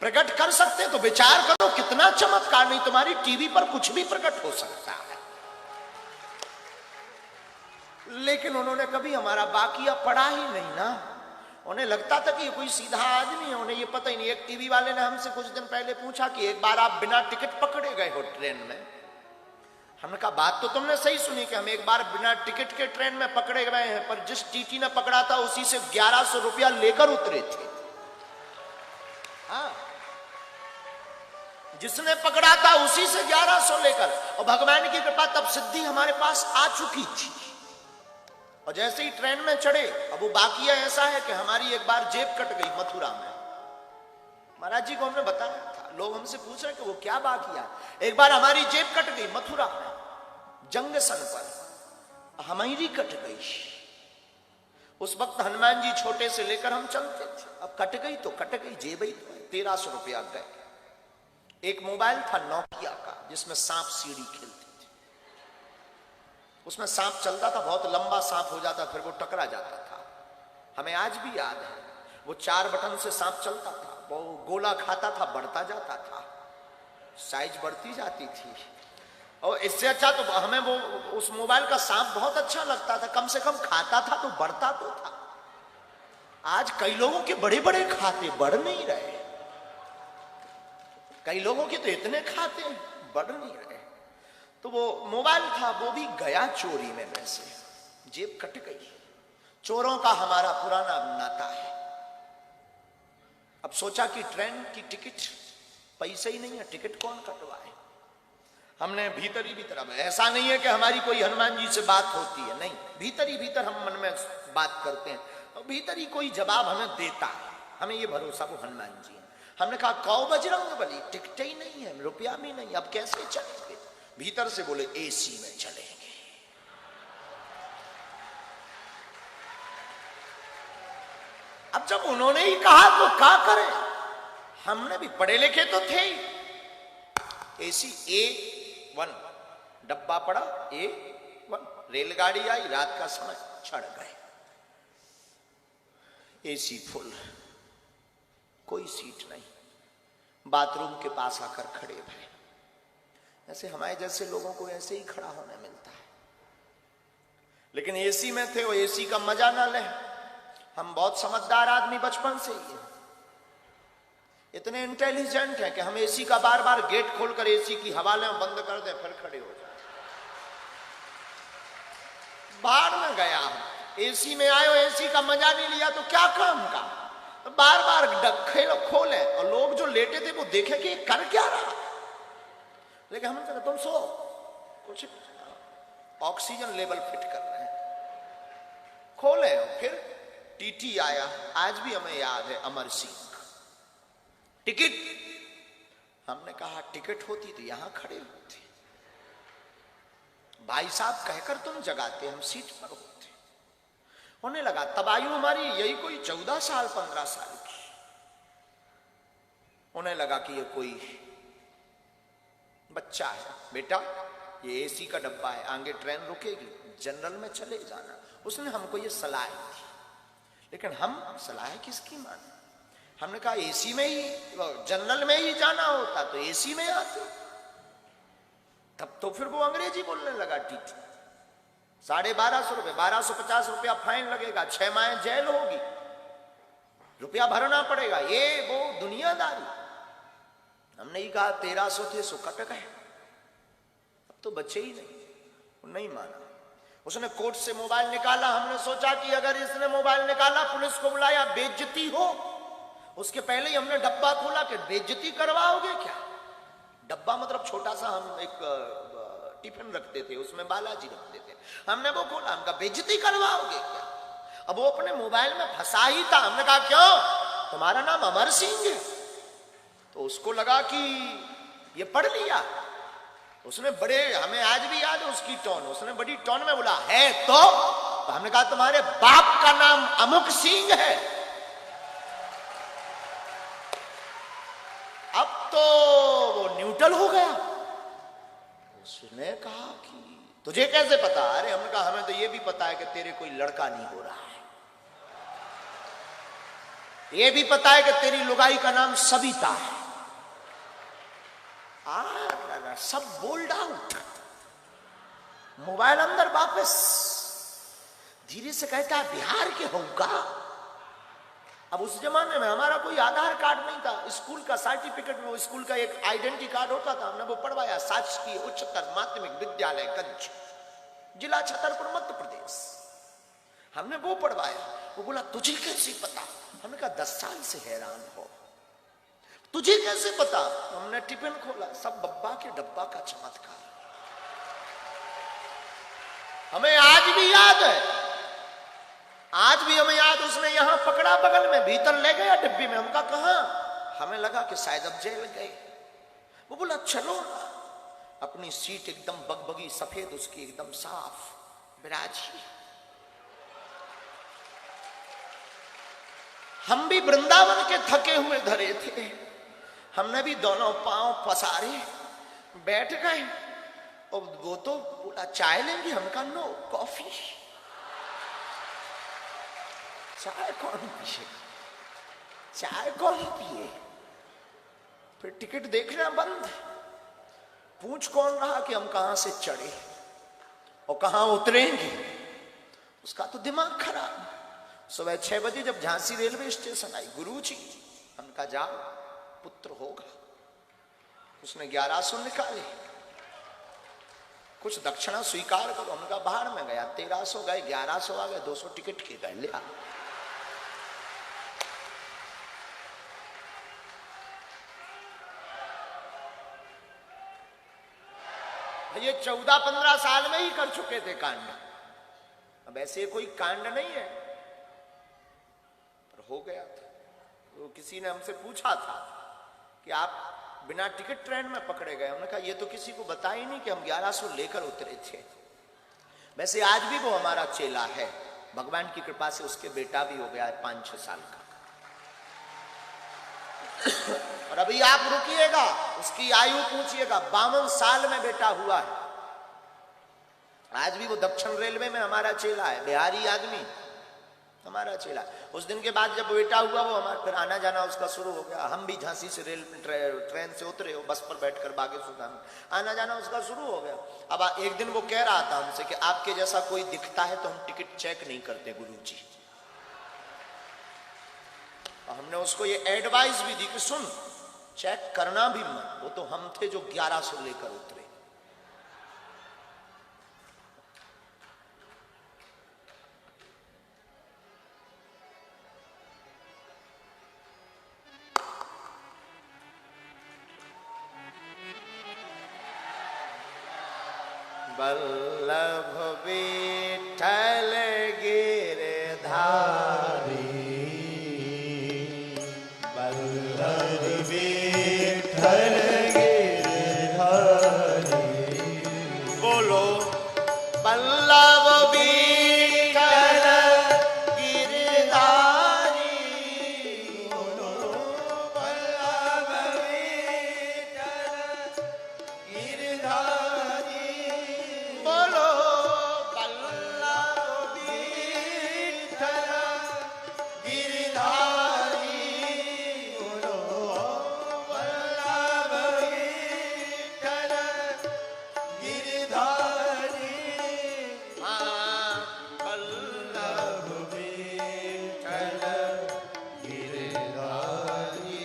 प्रकट कर सकते तो विचार करो कितना चमत्कार। नहीं तुम्हारी टीवी पर कुछ भी प्रकट हो सकता है, लेकिन उन्होंने कभी हमारा बाकिया पढ़ा ही नहीं ना। उन्हें लगता था कि ये कोई सीधा आदमी है, उन्हें ये पता ही नहीं। एक टीवी वाले ने हमसे कुछ दिन पहले पूछा कि एक बार आप बिना टिकट पकड़े गए हो ट्रेन में। हमने कहा बात तो तुमने सही सुनी कि हम एक बार बिना टिकट के ट्रेन में पकड़े गए हैं, पर जिस टीटी ने पकड़ा था उसी से 1100 रुपया लेकर उतरे थे। हाँ, जिसने पकड़ा था उसी से 1100 लेकर, और भगवान की कृपा तब सिद्धि हमारे पास आ चुकी थी। और जैसे ही ट्रेन में चढ़े, अब वो बाकिया ऐसा है कि हमारी एक बार जेब कट गई मथुरा में। महाराज जी को हमने बताया था, लोग हमसे पूछ रहे कि वो क्या बाकिया। एक बार हमारी जेब कट गई मथुरा में जंक्शन पर, हमारी कट गई। उस वक्त हनुमान जी छोटे से लेकर हम चलते थे। अब कट गई तो कट गई, जेब ही 1300 रुपया गए। एक मोबाइल था नोकिया का जिसमें सांप सीढ़ी खेलती थी। उसमें सांप चलता था, बहुत लंबा सांप हो जाता, फिर वो टकरा जाता था। हमें आज भी याद है, वो 4 बटन से सांप चलता था। वो गोला खाता था, बढ़ता जाता था, साइज बढ़ती जाती थी। और इससे अच्छा तो हमें वो उस मोबाइल का सांप बहुत अच्छा लगता था, कम से कम खाता था तो बढ़ता तो था। आज कई लोगों के बड़े बड़े खाते बढ़ नहीं रहे, कई लोगों के तो इतने खाते बढ़ नहीं रहे। तो वो मोबाइल था, वो भी गया चोरी में, वैसे जेब कट गई। चोरों का हमारा पुराना नाता है। अब सोचा कि ट्रेन की टिकट, पैसे ही नहीं है, टिकट कौन कटवाए। हमने भीतर ही भीतर, अब ऐसा नहीं है कि हमारी कोई हनुमान जी से बात होती है, नहीं, भीतर ही भीतर हम मन में बात करते हैं और भीतर ही कोई जवाब हमें देता है। हमें ये भरोसा वो हनुमान जी है। हमने कहा कौ बजरंग बली, टिकट ही नहीं है, रुपया भी नहीं, अब कैसे चलेंगे। भीतर से बोले एसी में चलेंगे। अब जब उन्होंने ही कहा तो क्या करें, हमने भी पढ़े लिखे तो थे ही। एसी A1 डब्बा पड़ा, A1 रेलगाड़ी आई, रात का समय, चढ़ गए। एसी फुल, कोई सीट नहीं, बाथरूम के पास आकर खड़े भरे। ऐसे हमारे जैसे लोगों को ऐसे ही खड़ा होने मिलता है, लेकिन एसी में थे, वो एसी का मजा ना ले। हम बहुत समझदार आदमी बचपन से ही है, इतने इंटेलिजेंट हैं कि हम एसी का बार बार गेट खोलकर एसी की हवा लें, बंद कर दें, फिर खड़े हो जाए। बाहर में गया हूं, एसी में आए हो, एसी का मजा नहीं लिया तो क्या काम का। बार बार खोले और लोग जो लेटे थे वो देखे कि कर क्या रहा। लेकिन हमने कहा तुम सो, कुछ ऑक्सीजन लेवल फिट कर रहे हैं। खोले, फिर टीटी आया, आज भी हमें याद है, अमर सिंह। टिकट, हमने कहा टिकट होती तो यहां खड़े होते, भाई साहब कहकर तुम जगाते, हम सीट पर होते। होने लगा, तब आयु हमारी यही कोई 14 साल 15 साल की। उन्हें लगा कि ये कोई बच्चा है। बेटा ये एसी का डब्बा है, आगे ट्रेन रुकेगी, जनरल में चले जाना। उसने हमको ये सलाह दी, लेकिन हम सलाह किसकी माने। हमने कहा एसी में ही, जनरल में ही जाना होता तो एसी में आते। तब तो फिर वो अंग्रेजी बोलने लगा। टीटी 1250 रुपए, 1250 रुपया फाइन लगेगा, 6 माह जेल होगी, रुपया भरना पड़ेगा, ये वो दुनियादारी। हमने ही कहा 1300 थे सो कट गए, अब तो बचे ही नहीं। वो नहीं माना, उसने कोर्ट से मोबाइल निकाला। हमने सोचा कि अगर इसने मोबाइल निकाला, पुलिस को बुलाया, बेइज्जती हो। उसके पहले ही हमने डब्बा खोला कि बेइज्जती करवाओगे क्या। डब्बा मतलब छोटा सा, हम एक टिफिन रखते थे, उसमें बालाजी रखते थे। हमने वो खोला, हमका बेइज्जती करवाओगे क्या। अब वो अपने मोबाइल में फंसा ही था। हमने कहा क्यों, तुम्हारा नाम अमर सिंह है। तो उसको लगा कि ये पढ़ लिया। उसने बड़े, हमें आज भी याद है उसकी टोन, उसने बड़ी टोन में बोला है तो हमने कहा तुम्हारे बाप का नाम अमुक सिंह है। अब तो वो न्यूट्रल हो गया। उसने कहा कि तुझे कैसे पता। अरे हमने कहा हमें तो ये भी पता है कि तेरे कोई लड़का नहीं हो रहा है। ये भी पता है कि तेरी लुगाई का नाम सविता है। सब बोल्ड आउट। मोबाइल अंदर वापस। धीरे से कहता है बिहार के होगा। अब उस जमाने में हमारा कोई आधार कार्ड नहीं था। स्कूल का सर्टिफिकेट में स्कूल का एक आइडेंटिटी कार्ड होता था, हमने वो पढ़वाया। शासकीय उच्चतर माध्यमिक विद्यालय गंज, जिला छतरपुर, मध्य प्रदेश। हमने वो पढ़वाया। वो बोला तुझे कैसे पता? हमने कहा 10 साल से हैरान हो, तुझे कैसे पता? हमने टिफिन खोला, सब बब्बा के डब्बा का चमत्कार। हमें आज भी याद है, आज भी हमें याद। उसने यहां पकड़ा बगल में, भीतर ले गया डिब्बी में। हमका कहां? हमें लगा कि शायद अब जेल गए। वो बोला चलो ना। अपनी सीट एकदम बगबगी सफेद, उसकी एकदम साफ बिराजी। हम भी वृंदावन के थके हुए धरे थे। हमने भी दोनों पांव पसारे बैठ गए। और वो तो बोला चाय लेंगे, हमका नो, कॉफी। चाय कौन पिए? चाय कौन पिए? फिर टिकट देखना बंद। पूछ कौन रहा कि हम कहां से चढ़े और कहां उतरेंगे? उसका तो दिमाग खराब। सुबह 6 बजे जब झांसी रेलवे स्टेशन आई, गुरुजी हमका जाओ, पुत्र होगा। उसने 1100 निकाले, कुछ दक्षिणा स्वीकार करो। हमका बाहर में गया, 1300 गए, 1100 आ गए, 200 टिकट के गए। ले आ। ये 14-15 साल में ही कर चुके थे कांड। अब ऐसे कोई कांड नहीं है, पर हो गया था। तो किसी ने हमसे पूछा था कि आप बिना टिकट ट्रेन में पकड़े गए। हमने कहा ये तो किसी को बता ही नहीं कि हम 1100 लेकर उतरे थे। वैसे आज भी वो हमारा चेला है, भगवान की कृपा से उसके बेटा भी हो गया है 5-6 साल का। और अभी आप रुकिएगा, उसकी आयु पूछिएगा, 52 साल में बेटा हुआ है। आज भी वो दक्षिण रेलवे में हमारा चेला है, बिहारी आदमी हमारा चेला। उस दिन के बाद जब बेटा हुआ, वो हमारा फिर आना जाना उसका शुरू हो गया। हम भी झांसी से ट्रेन से उतरे, हो बस पर बैठकर बागेश्वर धाम, आना जाना उसका शुरू हो गया। अब एक दिन वो कह रहा था हमसे कि आपके जैसा कोई दिखता है तो हम टिकट चेक नहीं करते गुरुजी। हमने उसको ये एडवाइस भी दी कि सुन, चेक करना भी मत। वो तो हम थे जो 1100 लेकर उतरे। बल्लभ विठ्ठल गिरधारी, बल्लभ विठ्ठल गिरधारी। बोलो बल्लभ विठ्ठल गिरधारी, बोलो बल्लभ विठ्ठल गिरधारी, बोलो बल्लभ विठ्ठल गिरधारी, बोलो बल्लभ विठ्ठल गिरधारी। हाँ, बल्लभ विठ्ठल गिरधारी,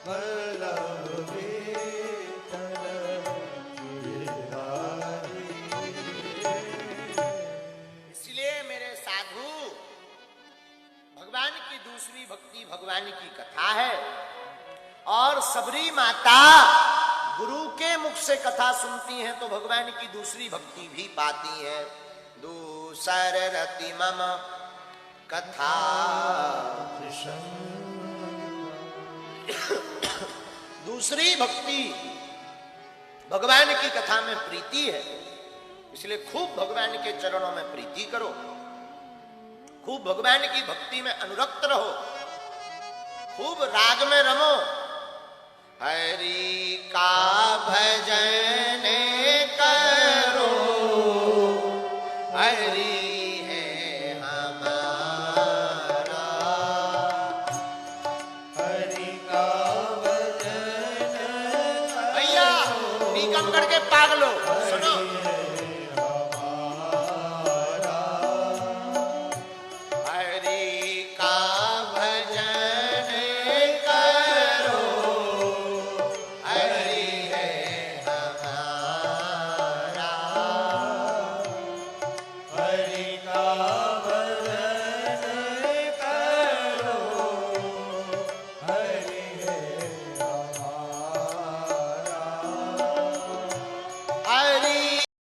बल्लभ विठ्ठल गिरधारी। इसलिए मेरे साधु, भगवान की दूसरी भक्ति भगवान की कथा है। और सबरी माता गुरु के मुख से कथा सुनती हैं तो भगवान की दूसरी भक्ति भी पाती है। दूसर रति मम कथा, दूसरी भक्ति भगवान की कथा में प्रीति है। इसलिए खूब भगवान के चरणों में प्रीति करो, खूब भगवान की भक्ति में अनुरक्त रहो, खूब राग में रमो। हरि का भजन करो, हरि है हमारा भैया टीकमगढ़ के पागलो सुनो,